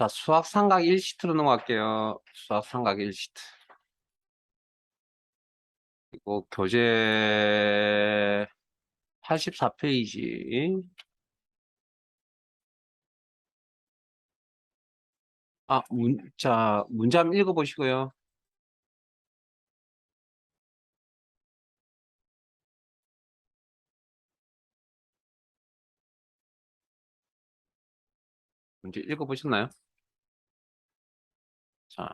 자, 수학 삼각 1시트로 넘어갈게요. 수학 삼각 1시트. 그리고 교재 84페이지. 자, 문제 한번 읽어보시고요. 문제 읽어보셨나요? 자,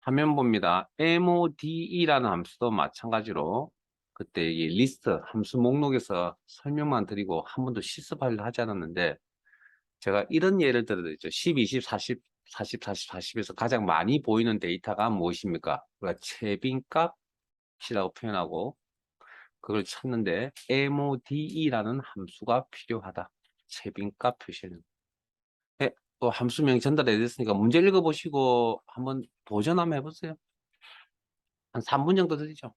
화면 봅니다. MODE라는 함수도 마찬가지로 그때 이 리스트 함수 목록에서 설명만 드리고 한 번도 실습하려 하지 않았는데 제가 이런 예를 들어드렸죠. 10, 20, 40, 40, 40, 40에서 가장 많이 보이는 데이터가 무엇입니까? 우리가 채빈값이라고 표현하고 그걸 찾는데 MODE라는 함수가 필요하다. 채빈값 표시는. 네, 또 함수명 전달해 드렸으니까 문제 읽어보시고 한번 도전 한번 해보세요. 한 3분 정도 드리죠.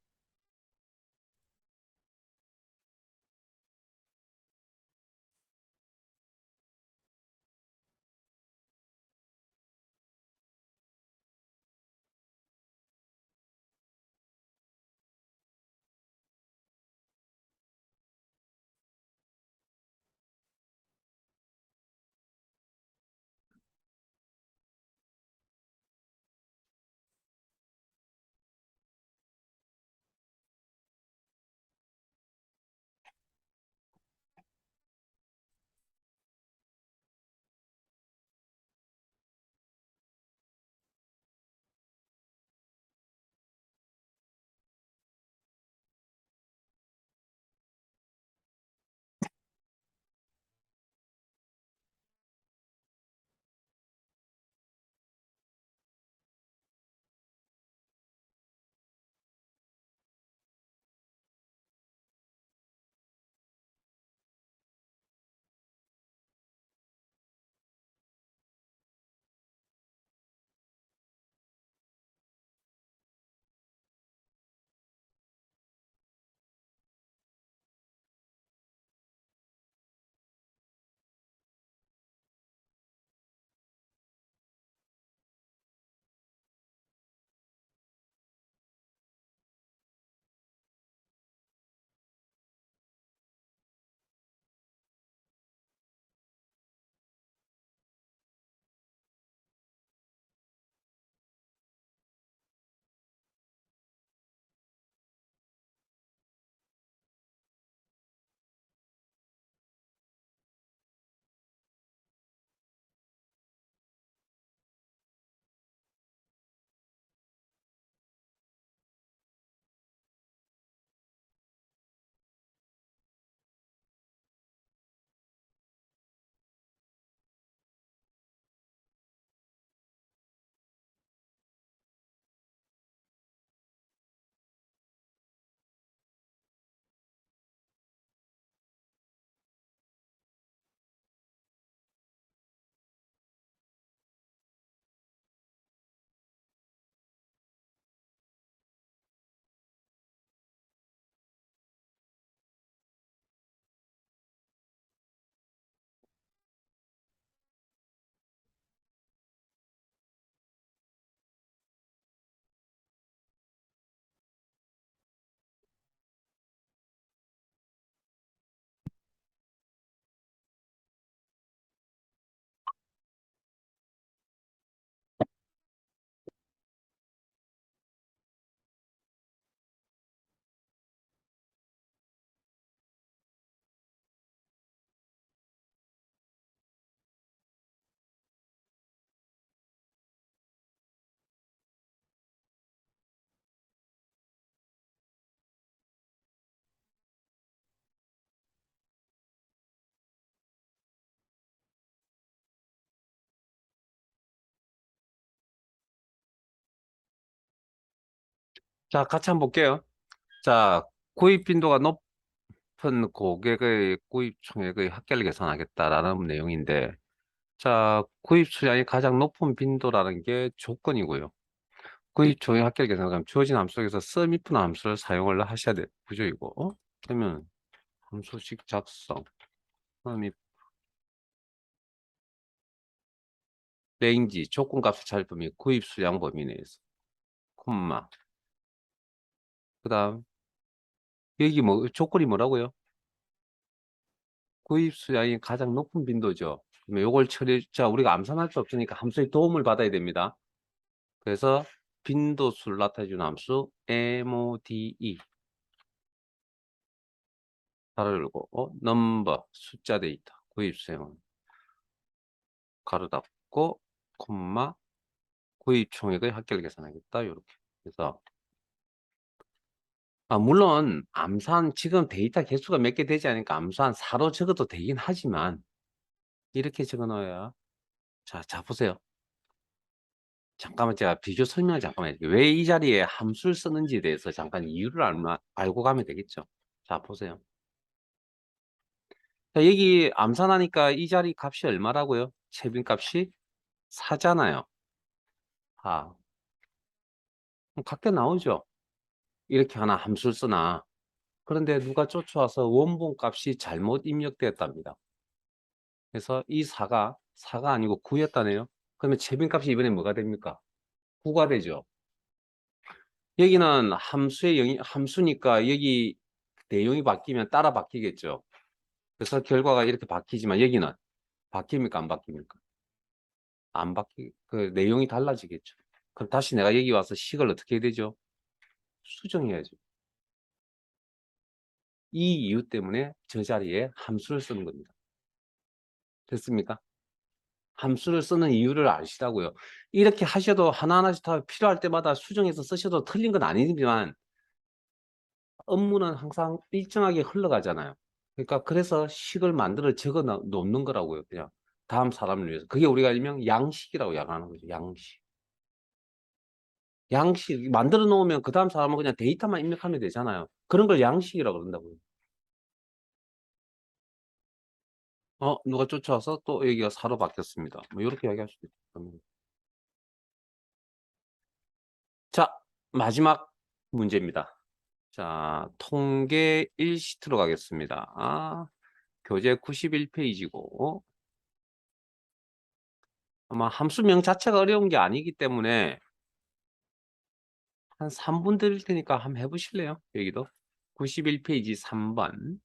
자, 같이 한번 볼게요. 자, 구입 빈도가 높은 고객의 구입 총액의 합계를 계산하겠다라는 내용인데, 자, 구입 수량이 가장 높은 빈도라는 게 조건이고요. 구입 총액 합계를 계산하면 주어진 함수 속에서 sumif는 함수를 사용을 하셔야 돼. 구조이고. 그러면 함수식 작성, sumif 레인지, 조건값을 찾을 범위, 구입 수량 범위 내에서, 콤마. 그 다음, 여기 뭐, 조건이 뭐라고요? 구입 수량이 가장 높은 빈도죠. 그러면 요걸 자, 우리가 암산할 수 없으니까 함수의 도움을 받아야 됩니다. 그래서 빈도수를 나타내주는 함수, MODE. 가로 열고, 넘버, 숫자 데이터, 구입 수량, 가로 닫고, 콤마, 구입 총액의 합계를 계산하겠다. 이렇게. 그래서, 물론, 암산, 지금 데이터 개수가 몇 개 되지 않으니까 암산 4로 적어도 되긴 하지만, 이렇게 적어 넣어야, 자, 보세요. 잠깐만 제가 비교 설명을 잠깐만 해드릴게요. 왜 이 자리에 함수를 쓰는지에 대해서 잠깐 이유를 알고 가면 되겠죠. 자, 보세요. 자, 여기 암산하니까 이 자리 값이 얼마라고요? 채빈 값이 4잖아요. 그럼 각각 나오죠. 이렇게 하나 함수를 쓰나. 그런데 누가 쫓아와서 원본 값이 잘못 입력되었답니다. 그래서 이 4가 아니고 9였다네요. 그러면 채빈 값이 이번에 뭐가 됩니까? 9가 되죠. 여기는 함수니까 여기 내용이 바뀌면 따라 바뀌겠죠. 그래서 결과가 이렇게 바뀌지만 여기는 바뀝니까? 안 바뀝니까? 안 그 내용이 달라지겠죠. 그럼 다시 내가 여기 와서 식을 어떻게 해야 되죠? 수정해야죠. 이 이유 때문에 저 자리에 함수를 쓰는 겁니다. 됐습니까? 함수를 쓰는 이유를 아시라고요. 이렇게 하셔도 하나하나씩 다 필요할 때마다 수정해서 쓰셔도 틀린 건 아니지만 업무는 항상 일정하게 흘러가잖아요. 그러니까 그래서 식을 만들어 적어 놓는 거라고요. 그냥 다음 사람을 위해서. 그게 우리가 일명 양식이라고 야가하는 거죠. 양식. 양식 만들어 놓으면 그 다음 사람은 그냥 데이터만 입력하면 되잖아요. 그런 걸 양식이라고 그런다고요. 누가 쫓아와서 또 여기가 4로 바뀌었습니다. 뭐 이렇게 이야기할 수도 있습니다. 자, 마지막 문제입니다. 자, 통계 1시트로 가겠습니다. 교재 91페이지고 아마 함수명 자체가 어려운 게 아니기 때문에 한 3분 드릴 테니까 한번 해보실래요? 여기도 91페이지 3번.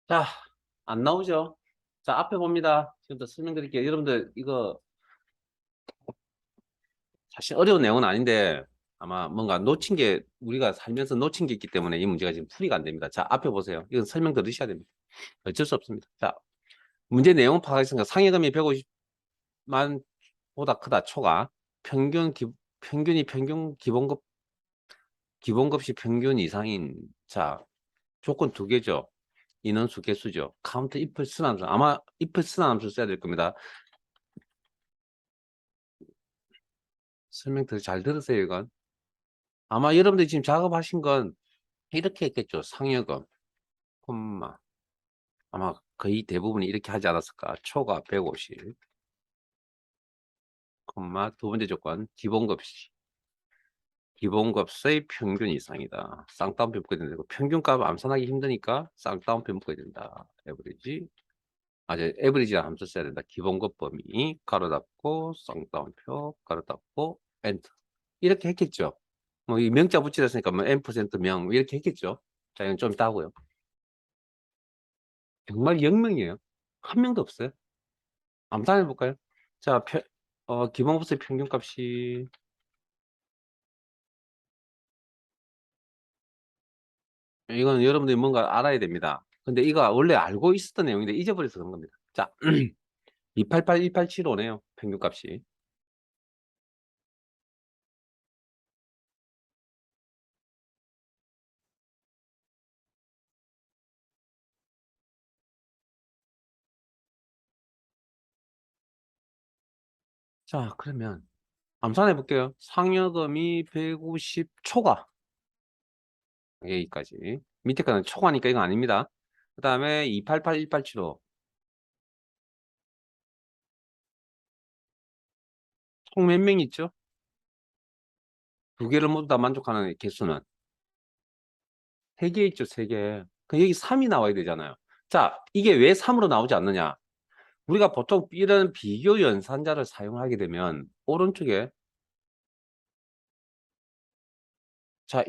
자, 안 나오죠? 자, 앞에 봅니다. 지금부터 설명드릴게요. 여러분들, 이거 사실 어려운 내용은 아닌데, 아마 뭔가 놓친 게, 우리가 살면서 놓친 게 있기 때문에 이 문제가 지금 풀이가 안 됩니다. 자, 앞에 보세요. 이건 설명 들으셔야 됩니다. 어쩔 수 없습니다. 자, 문제 내용 파악했으니까 상여금이 150만 보다 크다, 초가. 평균이 기본급시 평균 이상인, 자, 조건 두 개죠. 인원수 개수죠. 카운트 if 순환함수. 아마 if 순환함수 써야 될 겁니다. 설명 잘 들으세요, 이건. 아마 여러분들이 지금 작업하신 건 이렇게 했겠죠. 상여금, 콤마. 아마 거의 대부분이 이렇게 하지 않았을까. 초가 150, 콤마. 두 번째 조건, 기본급시. 기본값의 평균 이상이다. 쌍따옴표 묶어야 된다. 평균값 암산하기 힘드니까 쌍따옴표 묶어야 된다. 에버리지. 에버리지라는 함수 써야 된다. 기본급 범위, 가로 닫고, 쌍따옴표, 가로 닫고, 엔터. 이렇게 했겠죠. 뭐, 이 명자 붙이랬으니까 뭐, n% 명, 이렇게 했겠죠. 자, 이건 좀 이따 하고요. 정말 0명이에요. 한 명도 없어요. 암산해볼까요? 자, 기본급의 평균값이, 이건 여러분들이 뭔가 알아야 됩니다. 근데 이거 원래 알고 있었던 내용인데 잊어버려서 그런 겁니다. 자, 288, 1875네요. 평균값이. 자, 그러면 암산해 볼게요. 상여금이 150 초과. 여기까지. 밑에 거는 초과니까 이건 아닙니다. 그 다음에 288, 1875. 총 몇 명 있죠? 두 개를 모두 다 만족하는 개수는 세 개 있죠, 세 개. 그 여기 3이 나와야 되잖아요. 자, 이게 왜 3으로 나오지 않느냐? 우리가 보통 이런 비교 연산자를 사용하게 되면 오른쪽에, 자,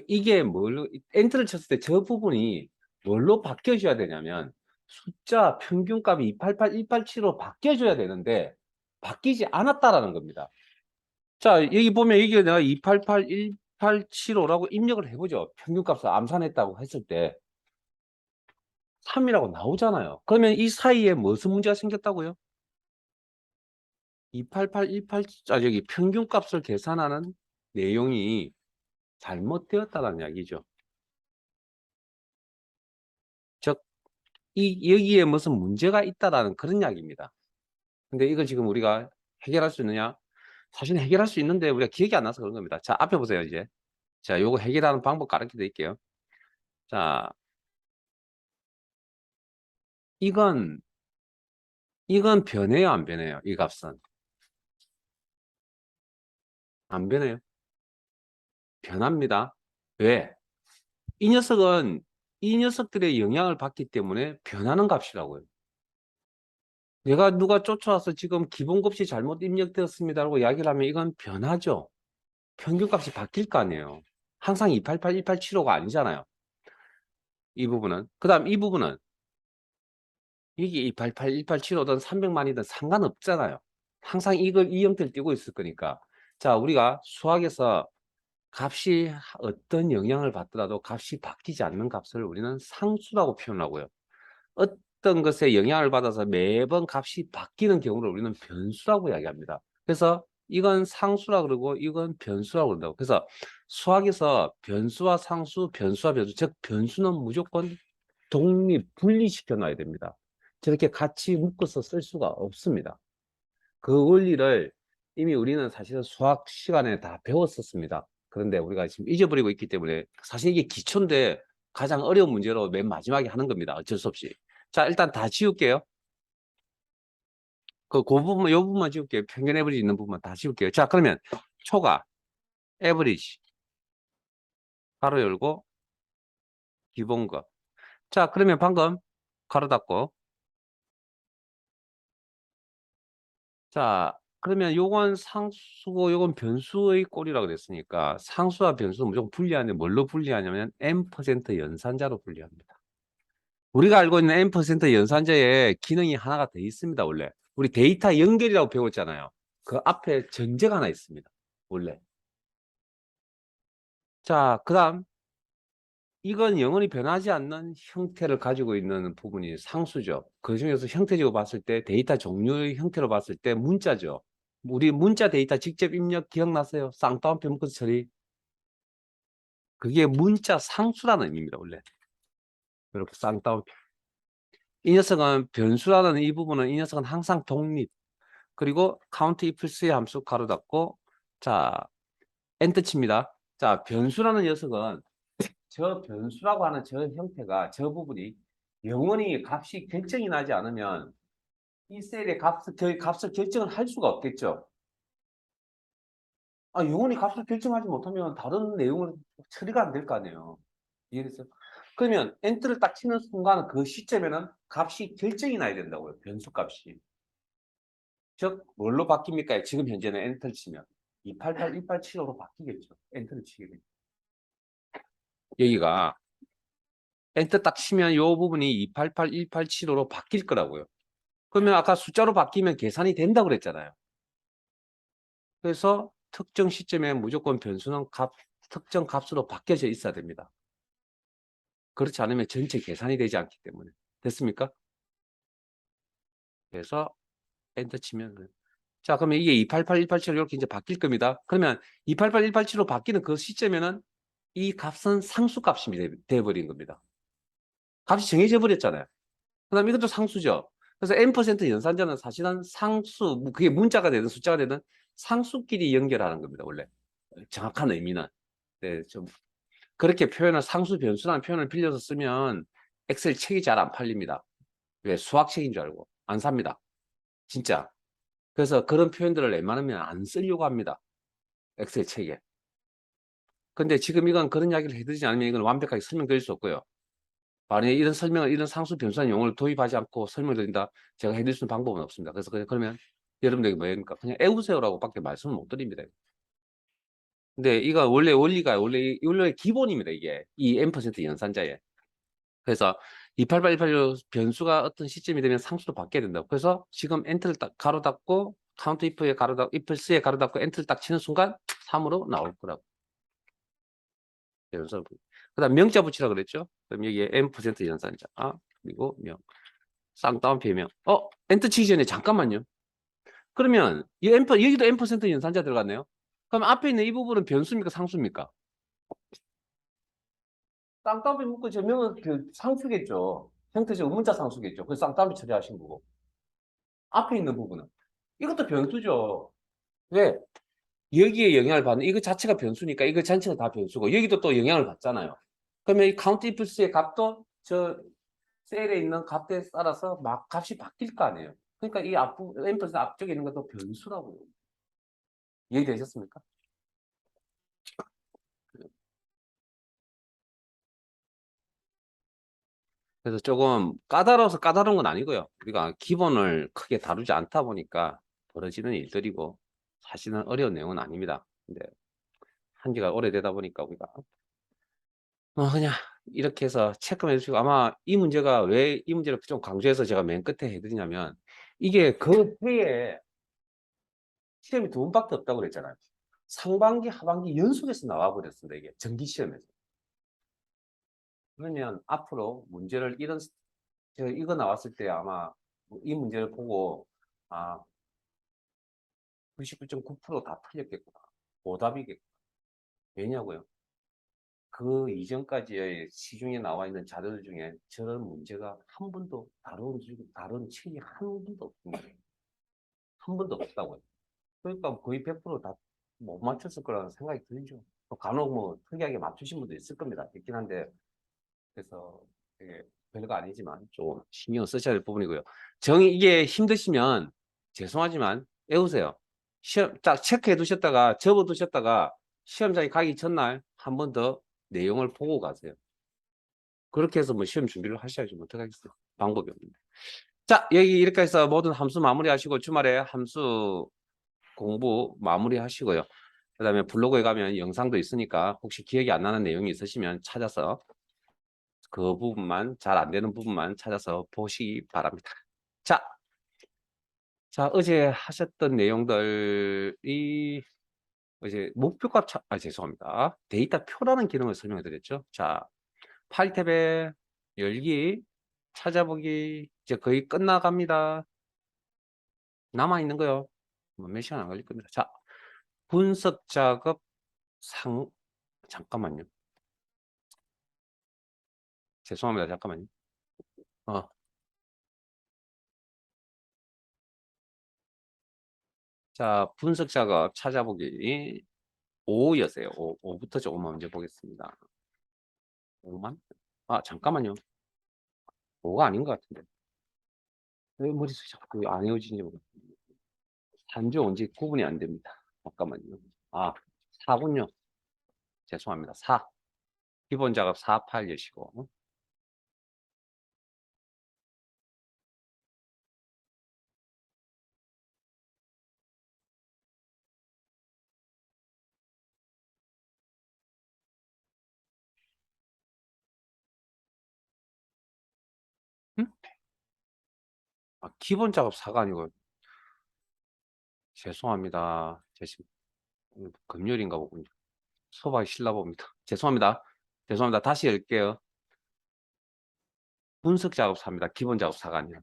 이게 뭘로, 엔터를 쳤을 때 저 부분이 뭘로 바뀌어줘야 되냐면 숫자 평균값이 288, 187로 바뀌어줘야 되는데 바뀌지 않았다라는 겁니다. 자, 여기 보면 이게 내가 288, 1875라고 입력을 해보죠. 평균값을 암산했다고 했을 때 3이라고 나오잖아요. 그러면 이 사이에 무슨 문제가 생겼다고요? 288, 187, 여기 평균값을 계산하는 내용이 잘못되었다는 이야기죠. 즉, 여기에 무슨 문제가 있다라는 그런 이야기입니다. 근데 이걸 지금 우리가 해결할 수 있느냐? 사실 해결할 수 있는데 우리가 기억이 안 나서 그런 겁니다. 자, 앞에 보세요, 이제. 자, 요거 해결하는 방법 가르쳐 드릴게요. 자, 이건, 이건 변해요, 안 변해요? 이 값은. 안 변해요. 변합니다. 왜? 이 녀석들의 영향을 받기 때문에 변하는 값이라고요. 내가 누가 쫓아와서 지금 기본값이 잘못 입력되었습니다라고 이야기를 하면 이건 변하죠. 평균값이 바뀔 거 아니에요. 항상 288, 1875가 아니잖아요. 이 부분은. 그 다음 이 부분은 이게 288, 1875든 300만이든 상관없잖아요. 항상 이 형태를 띄고 있을 거니까. 자, 우리가 수학에서 값이 어떤 영향을 받더라도 값이 바뀌지 않는 값을 우리는 상수라고 표현하고요. 어떤 것에 영향을 받아서 매번 값이 바뀌는 경우를 우리는 변수라고 이야기합니다. 그래서 이건 상수라 그러고 이건 변수라고 그런다고. 그래서 수학에서 변수와 상수, 변수와 변수, 즉 변수는 무조건 분리시켜 놔야 됩니다. 저렇게 같이 묶어서 쓸 수가 없습니다. 그 원리를 이미 우리는 사실은 수학 시간에 다 배웠었습니다. 그런데 우리가 지금 잊어버리고 있기 때문에 사실 이게 기초인데 가장 어려운 문제로 맨 마지막에 하는 겁니다. 어쩔 수 없이. 자, 일단 다 지울게요. 그 부분만, 요 부분만 지울게요. 평균 에버리지 있는 부분만 다 지울게요. 자, 그러면 초가, 에버리지, 가로 열고, 기본거. 자, 그러면 방금 가로 닫고. 자, 그러면 요건 상수고 요건 변수의 꼴이라고 됐으니까 상수와 변수는 무조건 분리하는데 뭘로 분리하냐면 n% 연산자로 분리합니다. 우리가 알고 있는 n% 연산자에 기능이 하나가 더 있습니다, 원래. 우리 데이터 연결이라고 배웠잖아요. 그 앞에 전제가 하나 있습니다, 원래. 자, 그 다음. 이건 영원히 변하지 않는 형태를 가지고 있는 부분이 상수죠. 그 중에서 형태적으로 봤을 때 데이터 종류의 형태로 봤을 때 문자죠. 우리 문자 데이터 직접 입력 기억나세요? 쌍따옴표 묶어서 처리. 그게 문자 상수라는 의미입니다, 원래. 이렇게 쌍따옴표. 이 녀석은 변수라는 이 부분은 이 녀석은 항상 독립. 그리고 카운트 이플스의 함수 가로 닫고 자, 엔터 칩니다. 자, 변수라는 녀석은 저 변수라고 하는 저 형태가 저 부분이 영원히 값이 결정이 나지 않으면 이 셀의 값을 결정을 할 수가 없겠죠. 아, 영원히 값을 결정하지 못하면 다른 내용을 처리가 안 될 거 아니에요. 이해됐어요? 그러면 엔터를 딱 치는 순간 그 시점에는 값이 결정이 나야 된다고요. 변수 값이. 즉 뭘로 바뀝니까? 지금 현재는 엔터를 치면 288, 187호로 바뀌겠죠. 엔터를 치게 되면. 여기가 엔터 딱 치면 이 부분이 288, 187호로 바뀔 거라고요. 그러면 아까 숫자로 바뀌면 계산이 된다고 그랬잖아요. 그래서 특정 시점에 무조건 변수는 특정 값으로 바뀌어져 있어야 됩니다. 그렇지 않으면 전체 계산이 되지 않기 때문에. 됐습니까? 그래서 엔터 치면 자, 그러면 이게 288, 187 이렇게 이제 바뀔 겁니다. 그러면 288, 187로 바뀌는 그 시점에는 이 값은 상수 값이 되어버린 겁니다. 값이 정해져 버렸잖아요. 그 다음에 이것도 상수죠. 그래서 n% 연산자는 사실은 상수, 그게 문자가 되든 숫자가 되든 상수끼리 연결하는 겁니다, 원래. 정확한 의미는. 네, 좀 그렇게 표현을 상수 변수라는 표현을 빌려서 쓰면 엑셀 책이 잘 안 팔립니다. 왜? 수학 책인 줄 알고 안 삽니다. 진짜. 그래서 그런 표현들을 웬만하면 안 쓰려고 합니다. 엑셀 책에. 근데 지금 이건 그런 이야기를 해드리지 않으면 이건 완벽하게 설명드릴 수 없고요. 만약에 이런 설명을, 이런 상수 변수라는 용어를 도입하지 않고 설명드린다, 제가 해드릴 수 있는 방법은 없습니다. 그래서 그러면 여러분들이 뭐입니까? 그냥 애우세요라고 밖에 말씀을 못 드립니다. 근데 이거 원래 원리가 원래 기본입니다. 이게 이 n% 연산자에. 그래서 288, 186 변수가 어떤 시점이 되면 상수로 바뀌어야 된다고. 그래서 지금 엔터를 딱 가로 닫고 카운트 if에 가로 닫고 if스에 가로 닫고 엔터를 딱 치는 순간 3으로 나올 거라고. 그다음 명자 붙이라 그랬죠. 그럼 여기에 n% 연산자 그리고 명 쌍따옴표 명. 엔터 치기 전에 잠깐만요. 그러면 여기도 n% 연산자 들어갔네요. 그럼 앞에 있는 이 부분은 변수입니까 상수입니까? 쌍따옴표 묶고 제명은 그 상수겠죠. 형태적 문자 상수겠죠. 그래서 쌍따옴표 처리하신 거고. 앞에 있는 부분은. 이것도 변수죠. 왜? 여기에 영향을 받는, 이거 자체가 변수니까 이거 전체가 다 변수고, 여기도 또 영향을 받잖아요. 그러면 이 카운트 이프스의 값도 저 셀에 있는 값에 따라서 막 값이 바뀔 거 아니에요. 그러니까 이 앰플스 앞쪽에 있는 것도 변수라고요. 이해되셨습니까? 그래서 조금 까다로워서 까다로운 건 아니고요. 우리가 기본을 크게 다루지 않다 보니까 벌어지는 일들이고 사실은 어려운 내용은 아닙니다. 근데 한 지가 오래되다 보니까 우리가 그냥 이렇게 해서 체크만 해주시고 아마 이 문제가 왜 이 문제를 좀 강조해서 제가 맨 끝에 해드리냐면 이게 그 해에 시험이 두 번밖에 없다고 그랬잖아요. 상반기, 하반기 연속해서 나와버렸습니다. 이게 정기시험에서. 그러면 앞으로 문제를 제가 이거 나왔을 때 아마 이 문제를 보고 99.9%다 틀렸겠구나. 오답이겠구나. 왜냐고요? 그 이전까지의 시중에 나와 있는 자료들 중에 저런 문제가 한 번도 다룬 책이 한 번도 없습니다. 한 번도 없다고요. 그러니까 거의 100%다 못 맞췄을 거라는 생각이 들죠. 간혹 뭐 특이하게 맞추신 분도 있을 겁니다. 있긴 한데 그래서 되게 별거 아니지만 좀 신경 쓰셔야 될 부분이고요. 이게 힘드시면 죄송하지만 애우세요. 시험 딱 체크해 두셨다가 접어 두셨다가 시험장에 가기 전날 한 번 더 내용을 보고 가세요. 그렇게 해서 뭐 시험 준비를 하셔야지 뭐 어떡하겠어요. 방법이 없는데. 자, 여기 이렇게 해서 모든 함수 마무리하시고 주말에 함수 공부 마무리하시고요. 그다음에 블로그에 가면 영상도 있으니까 혹시 기억이 안 나는 내용이 있으시면 찾아서 그 부분만, 잘 안 되는 부분만 찾아서 보시기 바랍니다. 자, 어제 하셨던 내용들이 이제 목표값 죄송합니다. 데이터 표라는 기능을 설명해 드렸죠. 자, 파일 탭에 열기, 찾아보기, 이제 거의 끝나갑니다. 남아있는 거요. 뭐 몇 시간 안 걸릴 겁니다. 자, 분석 작업 잠깐만요. 죄송합니다. 잠깐만요. 어, 자, 분석 작업 찾아보기 5였어요. 5부터 조금 먼저 보겠습니다. 5만? 아, 잠깐만요. 5가 아닌 것 같은데. 왜 머릿속이 자꾸 안 헤어지는지 모르겠어요. 단지 언제 구분이 안 됩니다. 잠깐만요. 아, 4군요. 죄송합니다. 4. 기본 작업 4 파일 여시고. 응? 아, 기본 작업 4가 아니고. 죄송합니다. 제 지금 금요일인가 보군요. 소박이 실나 봅니다. 죄송합니다. 죄송합니다. 다시 열게요. 분석 작업 4입니다. 기본 작업 4가 아니라.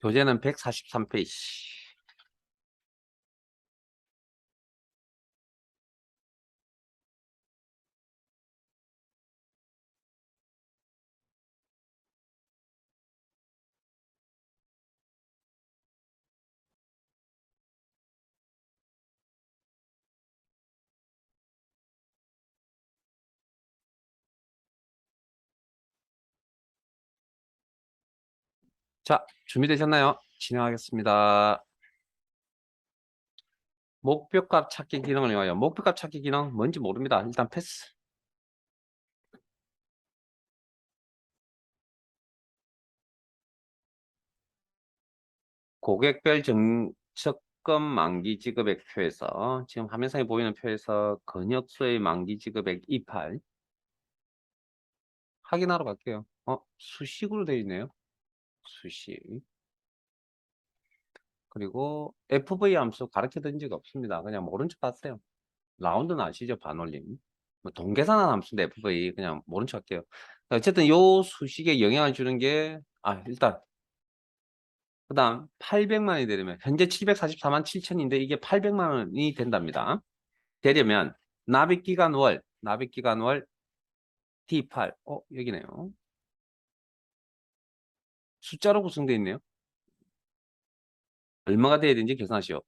교재는 143페이지. 자, 준비되셨나요? 진행하겠습니다. 목표값 찾기 기능을 이용하여 목표값 찾기 기능 뭔지 모릅니다. 일단 패스. 고객별 적금 만기 지급액 표에서 지금 화면상에 보이는 표에서 건역소의 만기 지급액 28 확인하러 갈게요. 수식으로 되어 있네요. 수식. 그리고 FV 함수 가르쳐 드린 적이 없습니다. 그냥 모른 척 하세요. 라운드는 아시죠? 반올림. 뭐 동계산한 함수인데 FV 그냥 모른 척 할게요. 어쨌든 요 수식에 영향을 주는 게 일단 그 다음 800만 원이 되려면 현재 744만 7천인데 이게 800만 원이 된답니다. 되려면 납입기간 월 T8 여기네요. 숫자로 구성되어 있네요. 얼마가 돼야 되는지 계산하시오.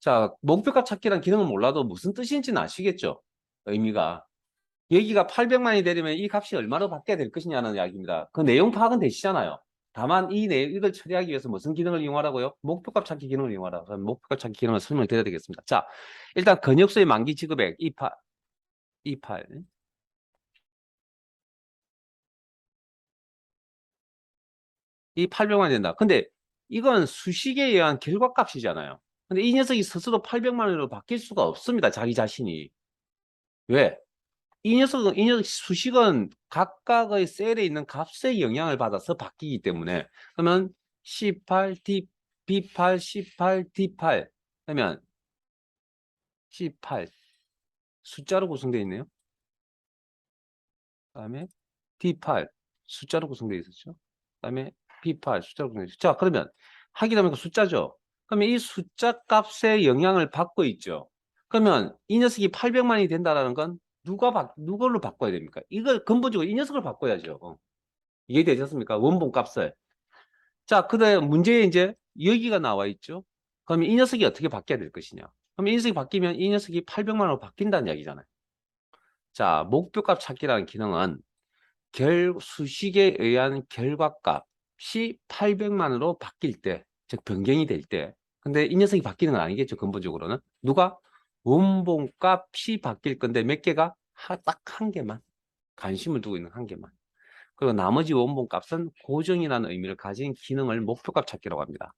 자, 목표값 찾기란 기능은 몰라도 무슨 뜻인지는 아시겠죠? 의미가. 여기가 800만이 되려면 이 값이 얼마로 바뀌어야 될 것이냐는 이야기입니다. 그 내용 파악은 되시잖아요. 다만 이걸 처리하기 위해서 무슨 기능을 이용하라고요? 목표값 찾기 기능을 이용하라. 그럼 목표값 찾기 기능을 설명드려야 되겠습니다. 자, 일단 건역소의 만기 지급액 28. 이 800만이 된다. 근데 이건 수식에 의한 결과값이잖아요. 근데 이 녀석이 스스로 800만 원으로 바뀔 수가 없습니다. 자기 자신이. 왜? 이 녀석 수식은 각각의 셀에 있는 값의 영향을 받아서 바뀌기 때문에 그러면 C8, D, B8, C8, D8 그러면 C8 숫자로 구성되어 있네요. 그다음에 D8 숫자로 구성되어 있었죠. 그다음에 B8 숫자로 구성되어 있었죠. 자, 그러면 확인하면 숫자죠. 그러면 이 숫자 값의 영향을 받고 있죠. 그러면 이 녀석이 800만이 된다는 건 누걸로 바꿔야 됩니까? 이걸 근본적으로 이 녀석을 바꿔야죠. 이해되셨습니까? 원본 값을. 자, 그다음 문제에 이제 여기가 나와 있죠. 그러면 이 녀석이 어떻게 바뀌어야 될 것이냐? 그럼 이 녀석이 바뀌면 이 녀석이 800만으로 바뀐다는 이야기잖아요. 자, 목표값 찾기라는 기능은 수식에 의한 결과값이 800만으로 바뀔 때, 즉 변경이 될 때. 근데 이 녀석이 바뀌는 건 아니겠죠, 근본적으로는. 누가? 원본값이 바뀔 건데 몇 개가? 딱 한 개만. 관심을 두고 있는 한 개만. 그리고 나머지 원본값은 고정이라는 의미를 가진 기능을 목표값 찾기라고 합니다.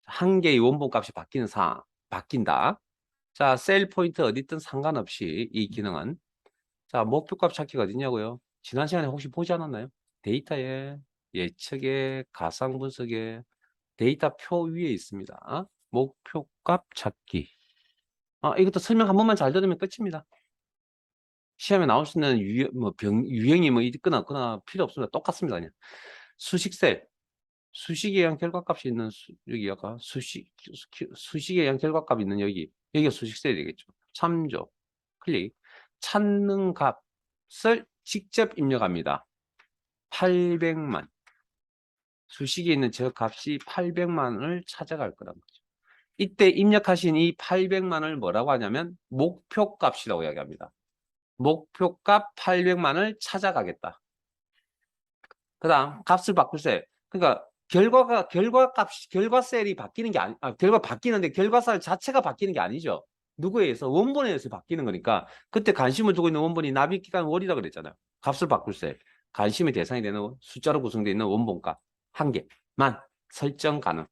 한 개의 원본값이 바뀌는 상황, 바뀐다. 자, 셀 포인트 어디 있든 상관없이 이 기능은 자, 목표값 찾기가 어디냐고요? 지난 시간에 혹시 보지 않았나요? 데이터에 예측에 가상 분석에 데이터 표 위에 있습니다. 목표값 찾기. 이것도 설명 한 번만 잘 들으면 끝입니다. 시험에 나올 수 있는 유형이 뭐 있거나 없거나 필요 없습니다. 똑같습니다. 그냥. 수식셀. 수식에 의한 결과값이 있는 여기 아까 수식에 의한 결과값이 있는 여기가 수식셀이 되겠죠. 참조. 클릭. 찾는 값을 직접 입력합니다. 800만. 수식에 있는 저 값이 800만을 찾아갈 거란 거죠. 이때 입력하신 이 800만을 뭐라고 하냐면 목표값이라고 이야기합니다. 목표값 800만을 찾아가겠다. 그 다음 값을 바꿀 셀. 그러니까 결과 셀이 바뀌는 게 결과 바뀌는데 결과살 자체가 바뀌는 게 아니죠. 누구에 의해서? 원본에 의해서 바뀌는 거니까 그때 관심을 두고 있는 원본이 납입기간 월이라 그랬잖아요. 값을 바꿀 셀. 관심의 대상이 되는 숫자로 구성되어 있는 원본값 한 개만 설정 가능.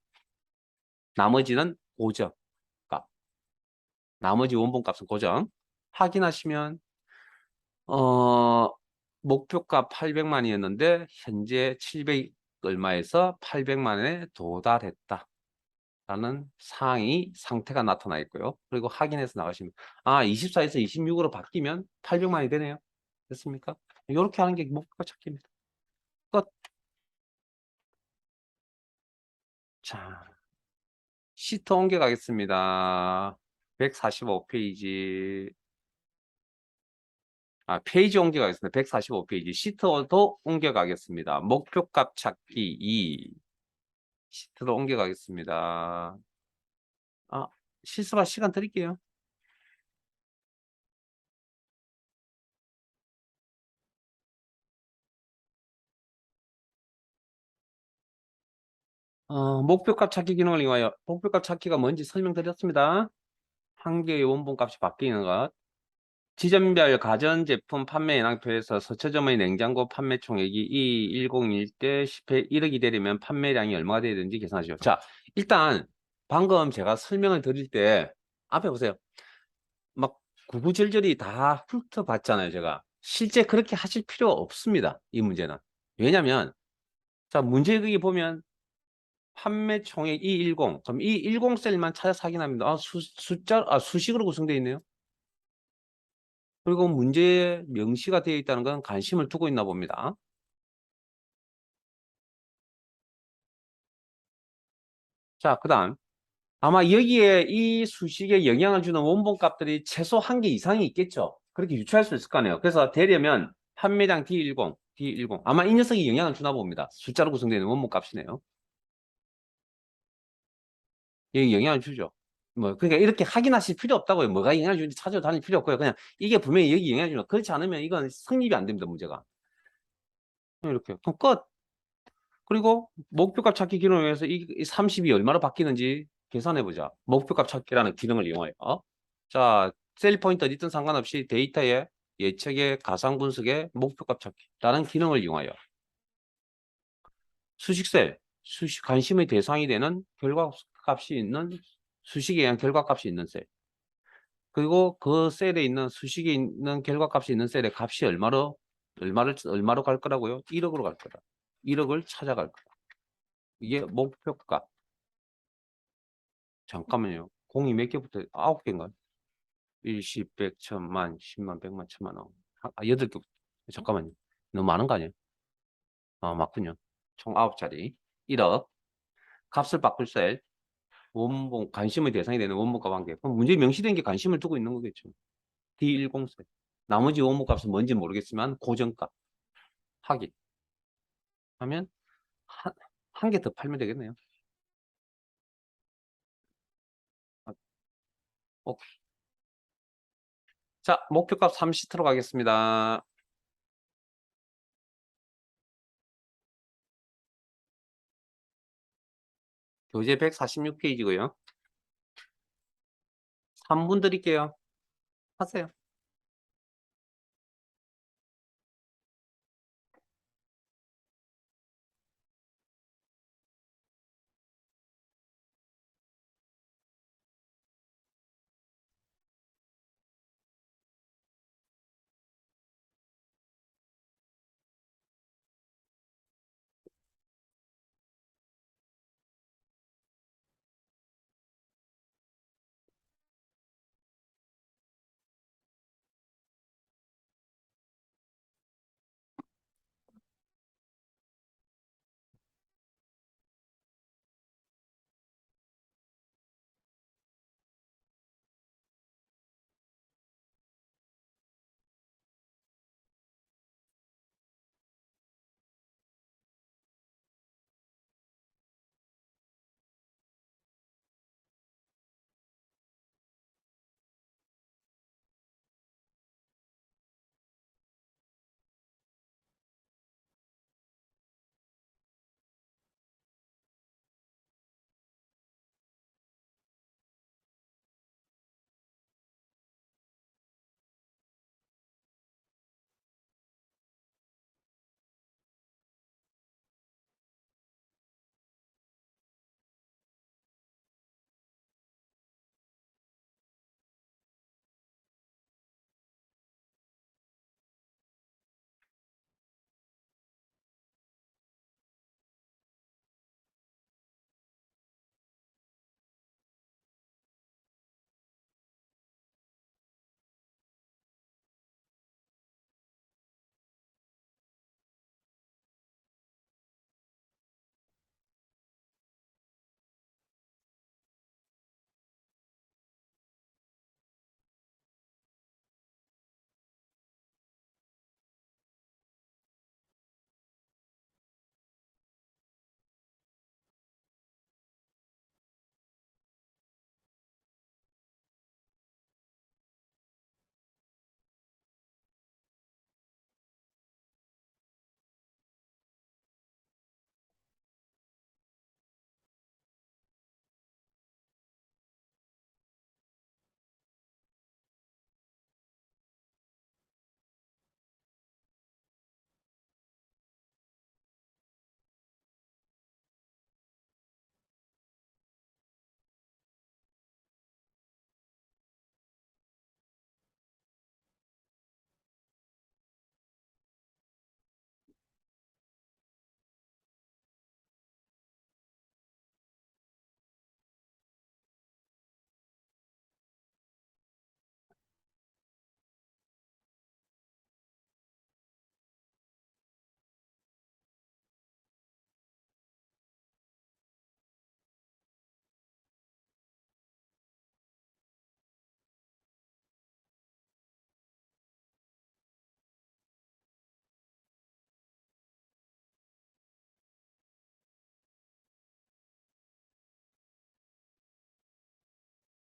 나머지는 고정 값. 나머지 원본값은 고정. 확인하시면 목표가 800만이었는데 현재 700 얼마에서 800만에 도달했다. 라는 상태가 나타나 있고요. 그리고 확인해서 나가시면 24에서 26으로 바뀌면 800만이 되네요. 됐습니까? 이렇게 하는 게 목표가 찾기입니다. 끝. 자, 시트 옮겨가겠습니다. 145페이지. 페이지 옮겨가겠습니다. 145페이지. 시트도 옮겨가겠습니다. 목표값 찾기 2. 시트로 옮겨가겠습니다. 실습할 시간 드릴게요. 목표값 찾기 기능을 이용하여 목표값 찾기가 뭔지 설명드렸습니다. 한 개의 원본값이 바뀌는 것. 지점별 가전제품 판매 연항표에서 서초점의 냉장고 판매 총액이 2101 대 10회 1억이 되려면 판매량이 얼마가 되야 되는지 계산하시오. 자, 일단 방금 제가 설명을 드릴 때 앞에 보세요. 막 구구절절히 다 훑어봤잖아요, 제가. 실제 그렇게 하실 필요 없습니다, 이 문제는. 왜냐면 자, 문제 거기 보면 판매 총액 210. 그럼 이 10 셀만 찾아서 확인합니다. 수식으로 구성되어 있네요. 그리고 문제에 명시가 되어 있다는 건 관심을 두고 있나 봅니다. 자, 그 다음. 아마 여기에 이 수식에 영향을 주는 원본 값들이 최소 한 개 이상이 있겠죠. 그렇게 유추할 수 있을 거 아니에요. 그래서 되려면 판매량 D10. 아마 이 녀석이 영향을 주나 봅니다. 숫자로 구성되는 원본 값이네요. 여기 영향을 주죠. 그러니까 이렇게 확인하실 필요 없다고요. 뭐가 영향을 주는지 찾아다닐 필요 없고요. 그냥 이게 분명히 여기 영향을 주는 그렇지 않으면 이건 성립이 안 됩니다. 문제가. 이렇게. 그럼 끝. 그리고 목표값 찾기 기능을 위해서 이 30이 얼마로 바뀌는지 계산해보자. 목표값 찾기라는 기능을 이용하여. 자, 셀 포인트 어디든 상관없이 데이터에 예측에 가상 분석에 목표값 찾기라는 기능을 이용하여 수식셀, 관심의 대상이 되는 결과값이 있는 수식에 의한 결과값이 있는 셀. 그리고 그 셀에 있는 수식에 있는 결과값이 있는 셀의 값이 얼마로 갈 거라고요? 1억으로 갈 거다. 1억을 찾아갈 거다. 이게 목표값. 잠깐만요. 공이 몇 개부터 9개인가요? 1, 10, 100, 1000만, 10만, 100만, 1000만 원. 8개. 잠깐만요. 너무 많은 거 아니에요? 맞군요. 총 9자리. 1억. 값을 바꿀 셀. 원본, 관심의 대상이 되는 원본값 한 개. 그럼 문제에 명시된 게 관심을 두고 있는 거겠죠. D10셀. 나머지 원본값은 뭔지 모르겠지만 고정값. 확인. 하면 한 개 더 팔면 되겠네요. 오케이. 자, 목표값 3시트로 가겠습니다. 교재 146페이지고요. 3분 드릴게요. 하세요.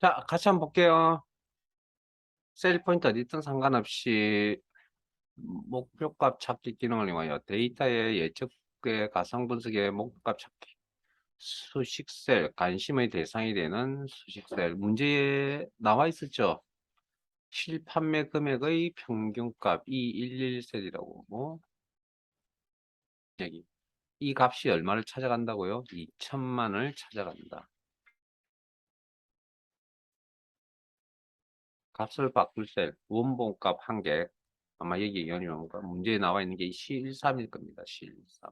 자, 같이 한번 볼게요. 셀 포인트 어디든 상관없이 목표값 찾기 기능을 이용하여 데이터의 예측의 가상 분석의 목표값 찾기. 수식셀, 관심의 대상이 되는 수식셀. 문제에 나와 있었죠? 실판매 금액의 평균값 E11셀이라고. 여기. 이 값이 얼마를 찾아간다고요? 2천만을 찾아간다. 값을 바꿀 셀, 원본값 한 개. 아마 여기 연유한가 문제에 나와 있는 게 C13일 겁니다. C13.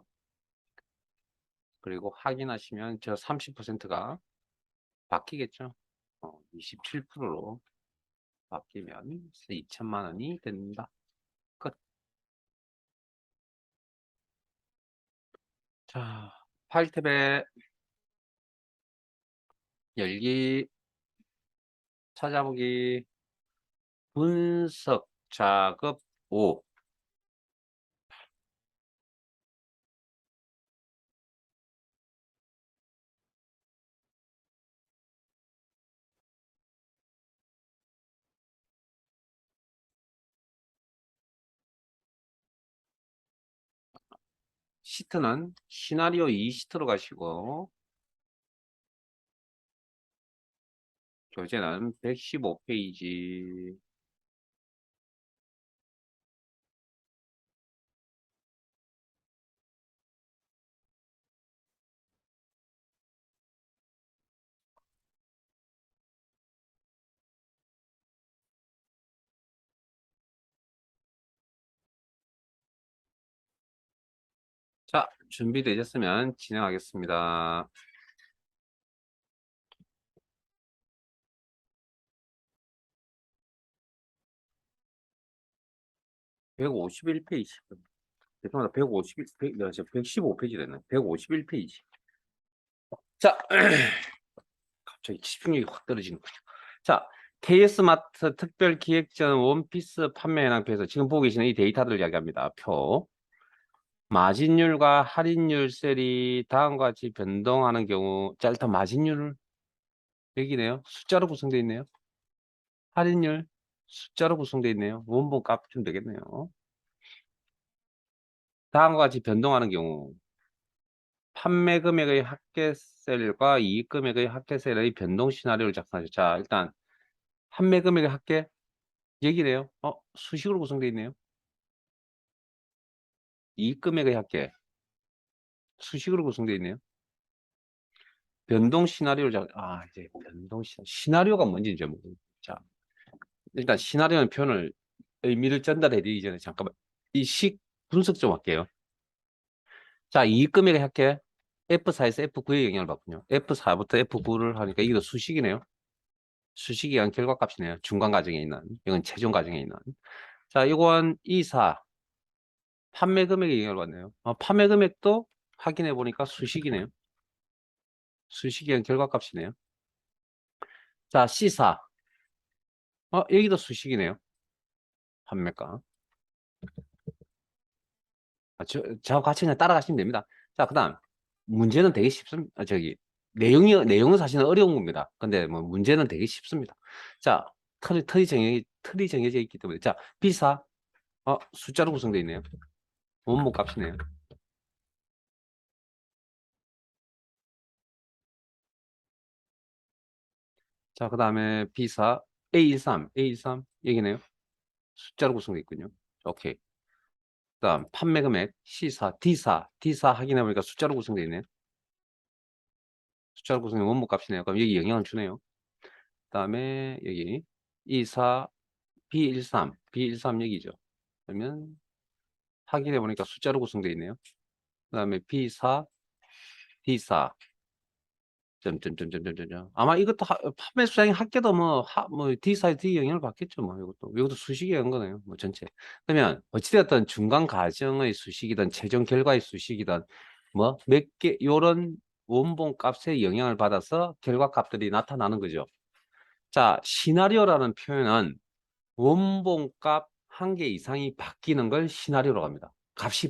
그리고 확인하시면 저 30%가 바뀌겠죠. 27%로 바뀌면 2천만 원이 된다. 끝. 자, 파일 탭에 열기, 찾아보기, 분석, 작업 5. 시트는 시나리오 2 시트로 가시고 교재는 115페이지. 자, 준비되셨으면 진행하겠습니다. 151페이지. 죄송합니다. 151페이지, 115페이지 됐네. 151페이지. 자, 갑자기 집중력이 확 떨어지는군요. 자, KS마트 특별기획전 원피스 판매 현황표에서 지금 보고 계시는 이 데이터들을 이야기합니다. 표. 마진율과 할인율 셀이 다음과 같이 변동하는 경우, 자, 일단 마진율 여기네요. 숫자로 구성되어 있네요. 할인율 숫자로 구성되어 있네요. 원본 값 좀 되겠네요. 다음과 같이 변동하는 경우, 판매 금액의 합계셀과 이익 금액의 합계셀의 변동 시나리오를 작성하죠. 자, 일단 판매 금액의 합계 여기네요. 수식으로 구성되어 있네요. 이익 금액의 합계 수식으로 구성되어 있네요. 변동 시나리오를 이제 변동 시나리오가 뭔지 이제 자, 일단 시나리오는 표현을 의미를 전달해 드리기 전에 잠깐만 이 식 분석 좀 할게요. 자, 이익 금액의 합계 F4에서 F9의 영향을 받군요. F4부터 F9를 하니까 이게 수식이네요. 수식이 한 결과값이네요. 중간 과정에 있는. 이건 최종 과정에 있는. 자, 이건 24 판매 금액에 영향을 받네요. 판매 금액도 확인해 보니까 수식이네요. 수식이 한 결과값이네요. 자, C4 여기도 수식이네요. 판매가. 저하고 같이 그냥 따라가시면 됩니다. 자, 그 다음 문제는 되게 쉽습니다. 내용은 사실은 어려운 겁니다. 근데 뭐 문제는 되게 쉽습니다. 자, 틀이 정해져 있기 때문에. 자, B4 숫자로 구성되어 있네요. 원본 값이네요. 자, 그 다음에 B4 A13 여기네요. 숫자로 구성되어 있군요. 오케이. 그 다음 판매 금액 C4 D4 확인해 보니까 숫자로 구성되어 있네요. 숫자로 구성된 원본 값이네요. 그럼 여기 영향을 주네요. 그 다음에 여기 24 B13 여기죠. 그러면 확인해 보니까 숫자로 구성되어 있네요. 그 다음에 B4 D4 점점점점점점 아마 이것도 판매 수량이 합계도 뭐 D4에 D 영향을 받겠죠. 뭐 이것도 수식이 한 거네요. 뭐 전체. 그러면 어찌되었든 중간 과정의 수식이든 최종 결과의 수식이든 뭐 몇 개 요런 원본 값의 영향을 받아서 결과 값들이 나타나는 거죠. 자, 시나리오라는 표현은 원본 값 한 개 이상이 바뀌는 걸 시나리오라고 합니다.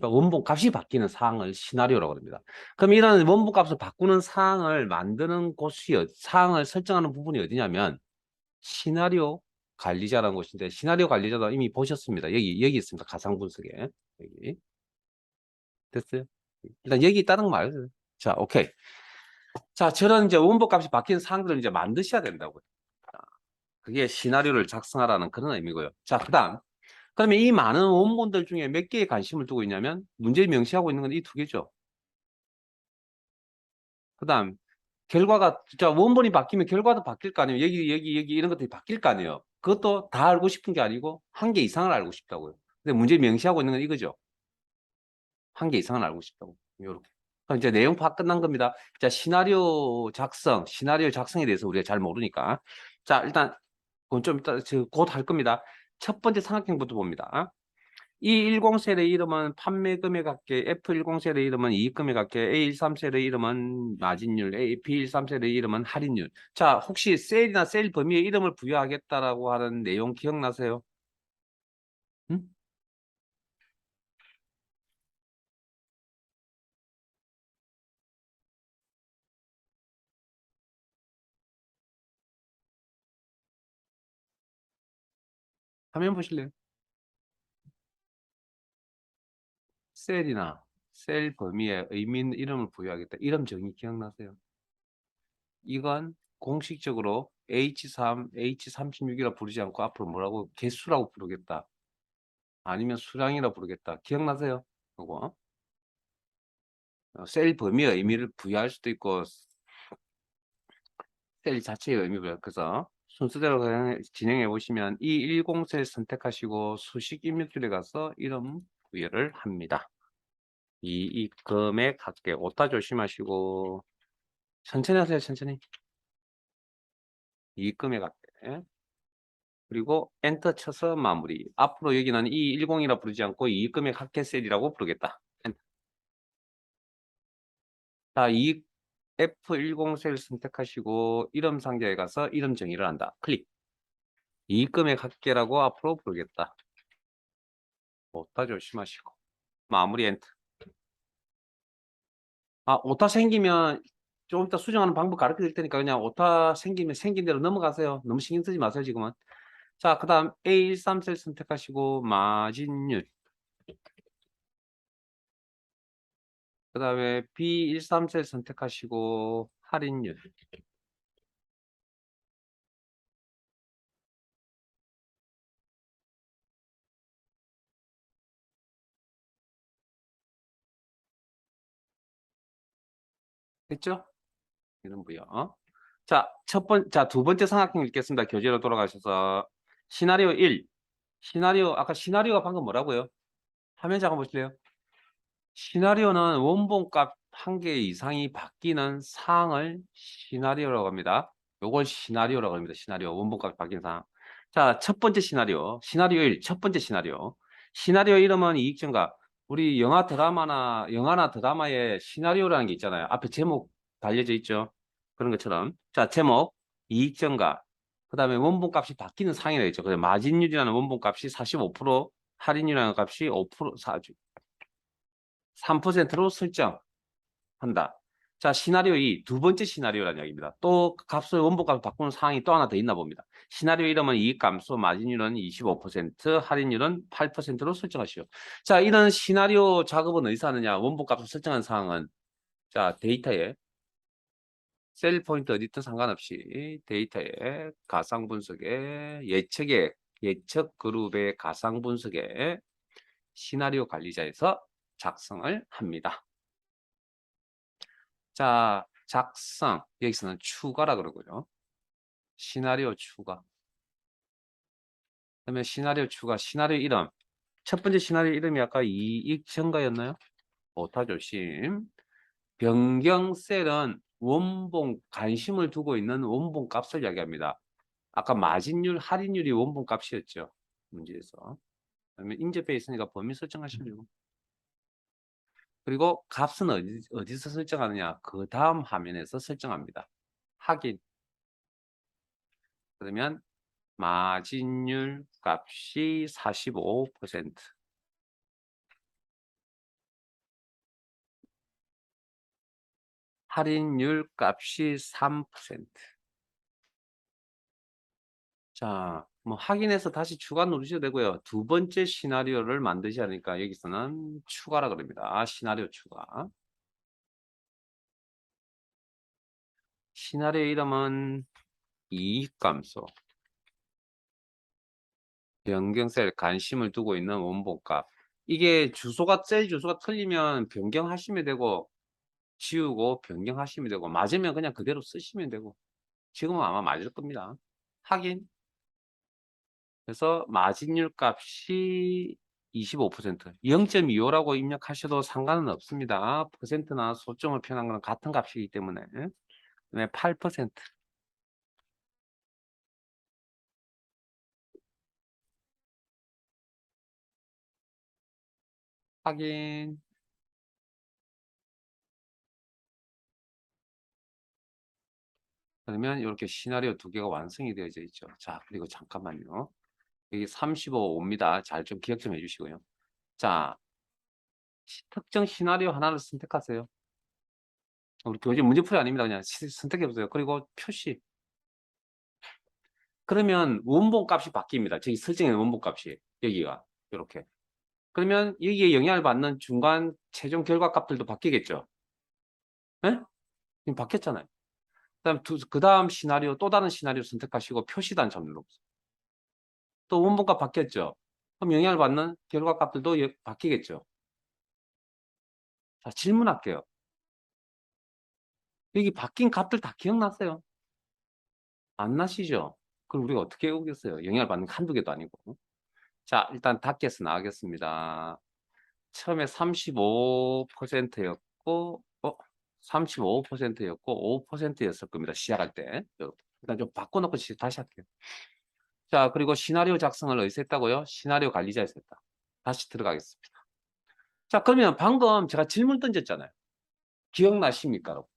원본 값이 바뀌는 사항을 시나리오라고 합니다. 그럼 이런 원본 값을 바꾸는 사항을 만드는 사항을 설정하는 부분이 어디냐면 시나리오 관리자라는 곳인데 시나리오 관리자도 이미 보셨습니다. 여기 있습니다. 가상 분석에. 여기. 됐어요? 일단 여기 있다는 거 말이에요. 자, 오케이. 자, 저런 이제 원본 값이 바뀌는 사항들을 이제 만드셔야 된다고요. 그게 시나리오를 작성하라는 그런 의미고요. 자, 그다음. 그러면 이 많은 원본들 중에 몇 개에 관심을 두고 있냐면 문제에 명시하고 있는 건 이 두 개죠. 그다음 결과가 자 원본이 바뀌면 결과도 바뀔 거 아니에요. 여기 이런 것들이 바뀔 거 아니에요. 그것도 다 알고 싶은 게 아니고 한 개 이상을 알고 싶다고요. 근데 문제에 명시하고 있는 건 이거죠. 한 개 이상을 알고 싶다고. 요렇게. 그럼 이제 내용 파악 끝난 겁니다. 자, 시나리오 작성에 대해서 우리가 잘 모르니까. 자, 일단 그건 좀 이따 곧 할 겁니다. 첫 번째 삼각형부터 봅니다. E10셀의 이름은 판매 금액 합계, F10셀의 이름은 이익 금액 합계, A13셀의 이름은 마진율, B13셀의 이름은 할인율. 자, 혹시 셀이나 셀 범위에 이름을 부여하겠다라고 하는 내용 기억나세요? 응? 화면 보실래요? 셀이나 셀 범위에 의미 있는 이름을 부여하겠다. 이름 정의 기억나세요? 이건 공식적으로 H3, H36이라 부르지 않고 앞으로 뭐라고 개수라고 부르겠다. 아니면 수량이라 부르겠다. 기억나세요? 그거. 셀 범위의 의미를 부여할 수도 있고 셀 자체의 의미고요. 그래서 순서대로 그냥 진행해 보시면 E10 셀 선택하시고 수식 입력줄에 가서 이름 부여를 합니다. 이 금액 할게. 오타 조심하시고 천천히 하세요. 천천히. 이 금액 할게. 그리고 엔터 쳐서 마무리. 앞으로 여기는 E10이라 부르지 않고 이 금액 합계 셀이라고 부르겠다. 엔터. 자, 이 F10 셀 선택하시고 이름 상자에 가서 이름 정의를 한다. 클릭. 이 금액 합계라고 앞으로 부르겠다. 오타 조심하시고 마무리 엔터. 오타 생기면 좀 이따 수정하는 방법 가르쳐 드릴 테니까 그냥 오타 생기면 생긴 대로 넘어가세요. 너무 신경 쓰지 마세요, 지금은. 자, 그 다음 A13셀 선택하시고 마진율. 그 다음에 B13셀 선택하시고 할인율. 됐죠? 이런 부여. 자, 두 번째 삼각형 읽겠습니다. 교재로 돌아가셔서 시나리오 1. 아까 시나리오가 방금 뭐라고요? 화면 잠깐 보실래요? 시나리오는 원본값 한 개 이상이 바뀌는 사항을 시나리오라고 합니다. 요걸 시나리오라고 합니다. 시나리오, 원본값이 바뀌는 사항. 자, 첫 번째 시나리오, 시나리오 1, 첫 번째 시나리오. 시나리오 이름은 이익 증가. 우리 영화나 드라마에 시나리오라는 게 있잖아요. 앞에 제목 달려져 있죠. 그런 것처럼. 자, 제목, 이익 증가. 그 다음에 원본값이 바뀌는 상황이라고 했죠. 그래서 마진율이라는 원본값이 45%, 할인율이라는 값이 5%, 3%로 설정한다. 자, 시나리오 2, 두 번째 시나리오라는 이야기입니다. 또 값을 원본값을 바꾸는 상황이 또 하나 더 있나 봅니다. 시나리오 이름은 이익 감소, 마진율은 25%, 할인율은 8%로 설정하시오. 자, 이런 시나리오 작업은 어디서 하느냐? 원본값을 설정한 사항은 자, 데이터에 셀 포인트 어디 있든 상관없이 데이터에 가상 분석에 예측 그룹의 가상 분석에 시나리오 관리자에서 작성을 합니다. 자, 작성. 여기서는 추가라 그러고요. 시나리오 추가. 그러면 시나리오 추가, 시나리오 이름. 첫 번째 시나리오 이름이 아까 이익 증가였나요? 오타 조심. 변경 셀은 원본 관심을 두고 있는 원본 값을 이야기합니다. 아까 마진율, 할인율이 원본 값이었죠. 문제에서. 그러면 인접해 있으니까 범위 설정하시면 되고. 그리고 값은 어디서 설정하느냐? 그 다음 화면에서 설정합니다. 확인. 그러면 마진율 값이 45%, 할인율 값이 3%. 자, 뭐 확인해서 다시 추가 누르셔도 되고요. 두 번째 시나리오를 만드셔야 하니까 여기서는 추가라 그럽니다. 시나리오 추가. 시나리오 이름은 이익 감소. 변경셀 관심을 두고 있는 원본값. 이게 셀 주소가 틀리면 변경하시면 되고 지우고 변경하시면 되고 맞으면 그냥 그대로 쓰시면 되고 지금은 아마 맞을 겁니다. 확인. 그래서 마진율 값이 25%, 0.25라고 입력하셔도 상관은 없습니다. 퍼센트나 소점을 표현한 건 같은 값이기 때문에. 그다음에 8%. 확인. 그러면 이렇게 시나리오 두 개가 완성이 되어져 있죠. 자, 그리고 잠깐만요. 여기 35입니다. 잘 좀 기억 좀 해주시고요. 자, 특정 시나리오 하나를 선택하세요. 우리 교재 문제풀이 아닙니다. 그냥 선택해 보세요. 그리고 표시. 그러면 원본 값이 바뀝니다. 저기 설정해 놓은 원본 값이 여기가 이렇게. 그러면 여기에 영향을 받는 중간 최종 결과 값들도 바뀌겠죠. 예? 지금 바뀌었잖아요. 그 다음 시나리오, 또 다른 시나리오 선택하시고 표시단 점 눌러보세요. 또 원본값 바뀌었죠? 그럼 영향을 받는 결과 값들도 바뀌겠죠? 자, 질문할게요. 여기 바뀐 값들 다 기억났어요? 안 나시죠? 그럼 우리가 어떻게 해오겠어요? 영향을 받는 게 한두 개도 아니고. 자, 일단 닫게서 나가겠습니다. 처음에 35%였고, 35%였고, 5%였을 겁니다. 시작할 때. 일단 좀 바꿔놓고 다시 할게요. 자, 그리고 시나리오 작성을 어디서 했다고요? 시나리오 관리자에서 했다. 다시 들어가겠습니다. 자, 그러면 방금 제가 질문 던졌잖아요. 기억나십니까, 여러분?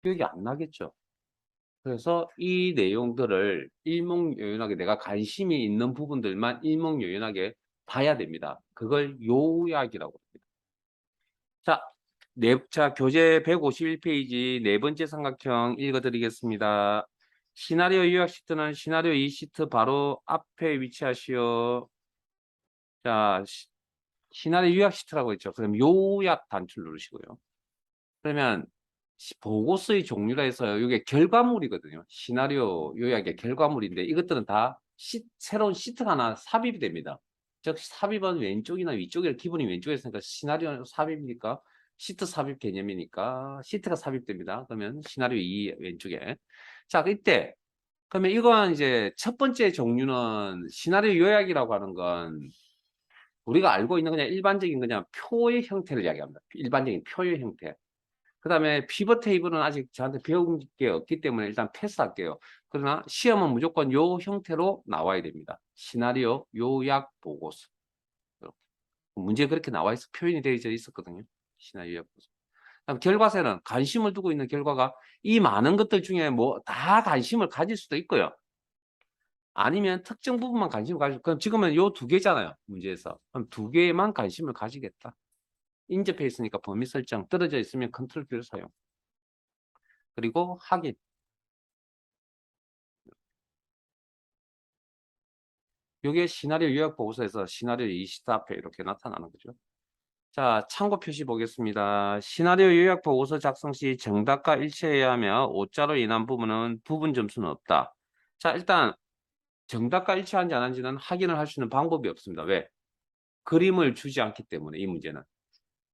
기억이 안 나겠죠? 그래서 이 내용들을 일목요연하게 내가 관심이 있는 부분들만 일목요연하게 봐야 됩니다. 그걸 요약이라고 합니다. 자, 교재 151페이지 네 번째 삼각형 읽어드리겠습니다. 시나리오 요약 시트는 시나리오 2 시트 바로 앞에 위치하시오. 자, 시나리오 요약 시트라고 했죠. 그럼 요약 단추 누르시고요. 그러면 보고서의 종류라 해서 이게 결과물이거든요. 시나리오 요약의 결과물인데 이것들은 다 새로운 시트가 하나 삽입이 됩니다. 즉 삽입은 왼쪽이나 위쪽에 기본이 왼쪽에 있으니까 시나리오 삽입이니까 시트 삽입 개념이니까 시트가 삽입됩니다. 그러면 시나리오 2 왼쪽에. 자, 이때 그러면 이건 이제 첫 번째 종류는 시나리오 요약이라고 하는 건 우리가 알고 있는 그냥 일반적인 그냥 표의 형태를 이야기합니다. 일반적인 표의 형태. 그 다음에 피벗 테이블은 아직 저한테 배운 게 없기 때문에 일단 패스할게요. 그러나 시험은 무조건 요 형태로 나와야 됩니다. 시나리오 요약 보고서. 이렇게. 문제에 그렇게 나와 있어 표현이 되어 있었거든요. 시나리오 요약 보고서. 그다음 결과세는 관심을 두고 있는 결과가 이 많은 것들 중에 뭐 다 관심을 가질 수도 있고요. 아니면 특정 부분만 관심을 가지고 그럼 지금은 요 두 개잖아요. 문제에서. 그럼 두 개만 관심을 가지겠다. 인접해 있으니까 범위 설정 떨어져 있으면 컨트롤 키를 사용. 그리고 확인. 이게 시나리오 요약 보고서에서 시나리오 20 앞에 이렇게 나타나는 거죠. 자, 참고 표시 보겠습니다. 시나리오 요약 보고서 작성 시 정답과 일치해야 하며 오자로 인한 부분은 부분 점수는 없다. 자, 일단 정답과 일치하는지 안 하는지는 확인을 할 수 있는 방법이 없습니다. 왜? 그림을 주지 않기 때문에 이 문제는.